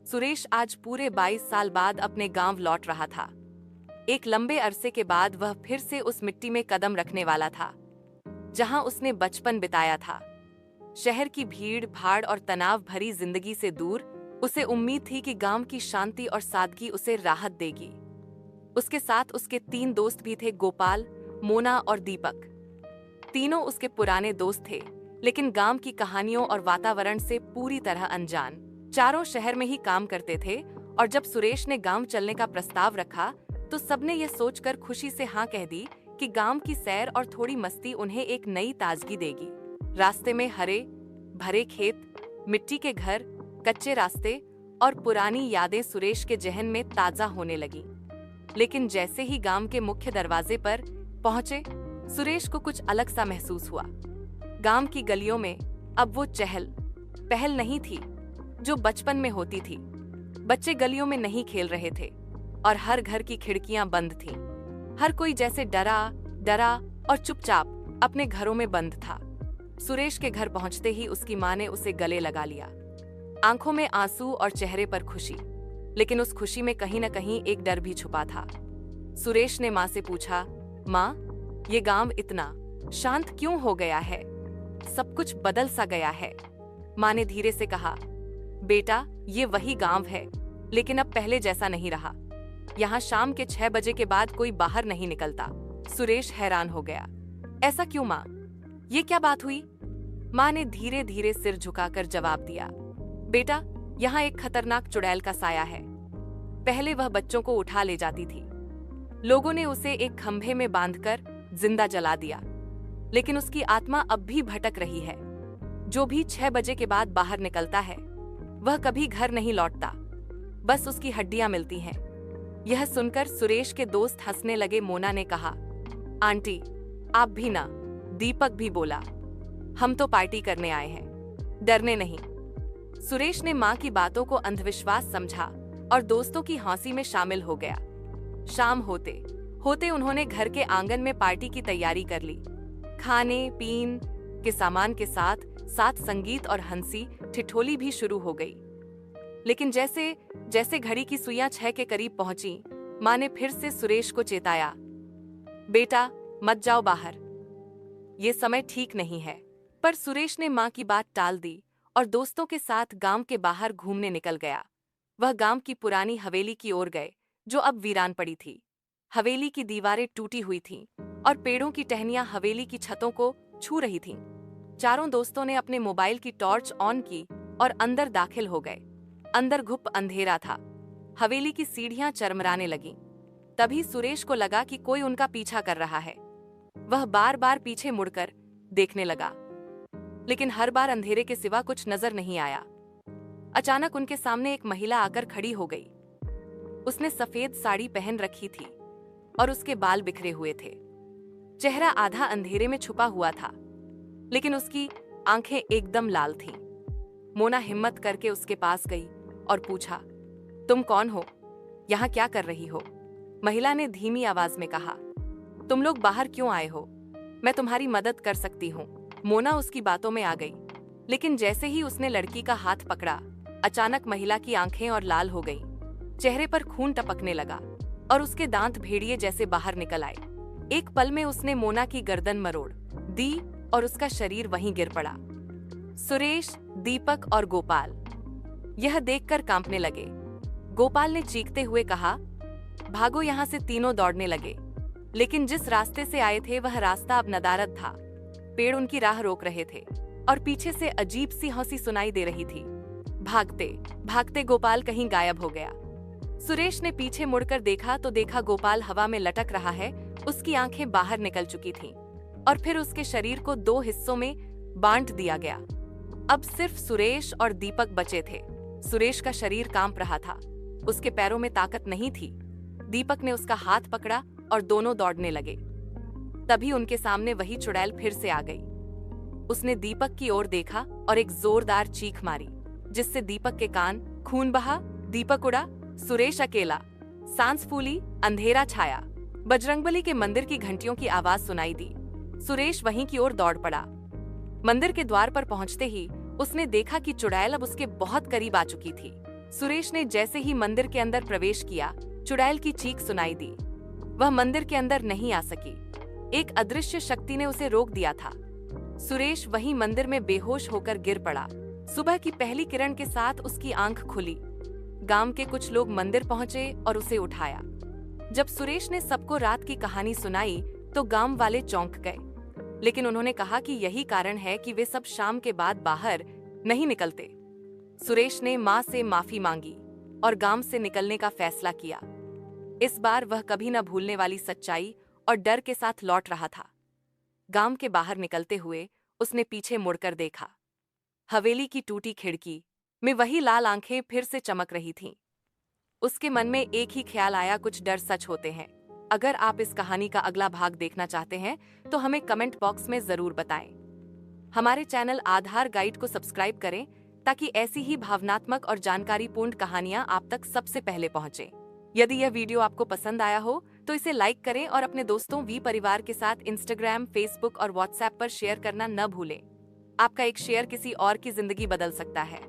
सुरेश आज पूरे 22 साल बाद अपने गांव लौट रहा था। एक लंबे अरसे के बाद वह फिर से उस मिट्टी में कदम रखने वाला था जहां उसने बचपन बिताया था। शहर की भीड़ भाड़ और तनाव भरी जिंदगी से दूर उसे उम्मीद थी कि गांव की शांति और सादगी उसे राहत देगी। उसके साथ उसके 3 दोस्त भी थे, गोपाल, मोना और दीपक। तीनों उसके पुराने दोस्त थे, लेकिन गांव की कहानियों और वातावरण से पूरी तरह अनजान। चारों शहर में ही काम करते थे और जब सुरेश ने गांव चलने का प्रस्ताव रखा तो सबने ये सोचकर खुशी से हाँ कह दी कि गांव की सैर और थोड़ी मस्ती उन्हें एक नई ताजगी देगी। रास्ते में हरे भरे खेत, मिट्टी के घर, कच्चे रास्ते और पुरानी यादें सुरेश के जहन में ताजा होने लगी। लेकिन जैसे ही गांव के मुख्य दरवाजे पर पहुंचे, सुरेश को कुछ अलग सा महसूस हुआ। गांव की गलियों में अब वो चहल पहल नहीं थी जो बचपन में होती थी। बच्चे गलियों में नहीं खेल रहे थे और हर घर की खिड़कियां बंद थीं। हर कोई जैसे डरा और चुपचाप अपने घरों में बंद था। सुरेश के घर पहुंचते ही उसकी मां ने उसे गले लगा लिया, आंखों में आंसू और चेहरे पर खुशी। लेकिन उस खुशी में कहीं न कहीं एक डर भी छुपा था। सुरेश ने मां से पूछा, मां, ये गांव इतना शांत क्यों हो गया है? सब कुछ बदल सा गया है। मां ने धीरे से कहा, बेटा, ये वही गांव है, लेकिन अब पहले जैसा नहीं रहा। यहाँ शाम के 6 बजे के बाद कोई बाहर नहीं निकलता। सुरेश हैरान हो गया, ऐसा क्यों मां? ये क्या बात हुई? मां ने धीरे धीरे सिर झुकाकर जवाब दिया, बेटा, यहाँ एक खतरनाक चुड़ैल का साया है। पहले वह बच्चों को उठा ले जाती थी। लोगों ने उसे एक खंभे में बांधकर जिंदा जला दिया, लेकिन उसकी आत्मा अब भी भटक रही है। जो भी 6 बजे के बाद बाहर निकलता है वह कभी घर नहीं लौटता, बस उसकी हड्डियां मिलती हैं। यह सुनकर सुरेश के दोस्त हंसने लगे। मोना ने कहा, आंटी, आप भी ना। दीपक भी बोला, हम तो पार्टी करने आए हैं, डरने नहीं। सुरेश ने मां की बातों को अंधविश्वास समझा और दोस्तों की हंसी में शामिल हो गया। शाम होते होते उन्होंने घर के आंगन में पार्टी की तैयारी कर ली। खाने पीन के सामान के साथ साथ संगीत और हंसी ठिठोली भी शुरू हो गई। लेकिन जैसे जैसे घड़ी की सुइयां 6 के करीब पहुंची, मां ने फिर से सुरेश को चेताया, बेटा, मत जाओ बाहर, ये समय ठीक नहीं है। पर सुरेश ने मां की बात टाल दी और दोस्तों के साथ गांव के बाहर घूमने निकल गया। वह गांव की पुरानी हवेली की ओर गए, जो अब वीरान पड़ी थी। हवेली की दीवारें टूटी हुई थीं और पेड़ों की टहनियां हवेली की छतों को छू रही थीं। चारों दोस्तों ने अपने मोबाइल की टॉर्च ऑन की और अंदर दाखिल हो गए। अंदर घुप अंधेरा था। हवेली की सीढ़ियां चरमराने लगीं। तभी सुरेश को लगा कि कोई उनका पीछा कर रहा है। वह बार बार पीछे मुड़कर देखने लगा, लेकिन हर बार अंधेरे के सिवा कुछ नजर नहीं आया। अचानक उनके सामने एक महिला आकर खड़ी हो गई। उसने सफेद साड़ी पहन रखी थी और उसके बाल बिखरे हुए थे। चेहरा आधा अंधेरे में छुपा हुआ था, लेकिन उसकी आंखें एकदम लाल थीं। मोना हिम्मत करके उसके पास गई और पूछा, तुम कौन हो? यहाँ क्या कर रही हो? महिला ने धीमी आवाज में कहा, तुम लोग बाहर क्यों आए हो? मैं तुम्हारी मदद कर सकती हूँ। मोना उसकी बातों में आ गई, लेकिन जैसे ही उसने लड़की का हाथ पकड़ा, अचानक महिला की आंखें और लाल हो गईं। चेहरे पर खून टपकने लगा और उसके दांत भेड़िए जैसे बाहर निकल आए। एक पल में उसने मोना की गर्दन मरोड़ दी और उसका शरीर वहीं गिर पड़ा। सुरेश, दीपक और गोपाल यह देखकर कांपने लगे। गोपाल ने चीखते हुए कहा, भागो यहाँ से। तीनों दौड़ने लगे, लेकिन जिस रास्ते से आए थे वह रास्ता अब नदारद था। पेड़ उनकी राह रोक रहे थे और पीछे से अजीब सी हंसी सुनाई दे रही थी। भागते भागते गोपाल कहीं गायब हो गया। सुरेश ने पीछे मुड़कर देखा तो देखा गोपाल हवा में लटक रहा है। उसकी आंखें बाहर निकल चुकी थीं और फिर उसके शरीर को 2 हिस्सों में बांट दिया गया। अब सिर्फ सुरेश और दीपक बचे थे। सुरेश का शरीर कांप रहा था, उसके पैरों में ताकत नहीं थी। दीपक ने उसका हाथ पकड़ा और दोनों दौड़ने लगे। तभी उनके सामने वही चुड़ैल फिर से आ गई। उसने दीपक की ओर देखा और एक जोरदार चीख मारी, जिससे दीपक के कान खून बहा। दीपक उड़ा, सुरेश अकेला। सांस फूली, अंधेरा छाया। बजरंगबली के मंदिर की घंटियों की आवाज सुनाई दी। सुरेश वहीं की ओर दौड़ पड़ा। मंदिर के द्वार पर पहुंचते ही उसने देखा कि चुड़ैल अब उसके बहुत करीब आ चुकी थी। सुरेश ने जैसे ही मंदिर के अंदर प्रवेश किया, चुड़ैल की चीख सुनाई दी। वह मंदिर के अंदर नहीं आ सकी। एक अदृश्य शक्ति ने उसे रोक दिया था। सुरेश वहीं मंदिर में बेहोश होकर गिर पड़ा। सुबह की पहली किरण के साथ उसकी आंख खुली। गांव के कुछ लोग मंदिर पहुंचे और उसे उठाया। जब सुरेश ने सबको रात की कहानी सुनाई तो गांव वाले चौंक गए, लेकिन उन्होंने कहा कि यही कारण है कि वे सब शाम के बाद बाहर नहीं निकलते। सुरेश ने मां से माफी मांगी और गांव से निकलने का फैसला किया। इस बार वह कभी न भूलने वाली सच्चाई और डर के साथ लौट रहा था। गांव के बाहर निकलते हुए उसने पीछे मुड़कर देखा। हवेली की टूटी खिड़की में वही लाल आंखें फिर से चमक रही थीं। उसके मन में एक ही ख्याल आया, कुछ डर सच होते हैं। अगर आप इस कहानी का अगला भाग देखना चाहते हैं तो हमें कमेंट बॉक्स में जरूर बताएं। हमारे चैनल आधार गाइड को सब्सक्राइब करें ताकि ऐसी ही भावनात्मक और जानकारीपूर्ण कहानियां आप तक सबसे पहले पहुंचे। यदि यह वीडियो आपको पसंद आया हो तो इसे लाइक करें और अपने दोस्तों वी परिवार के साथ इंस्टाग्राम, फेसबुक और व्हाट्सएप पर शेयर करना न भूलें। आपका एक शेयर किसी और की जिंदगी बदल सकता है।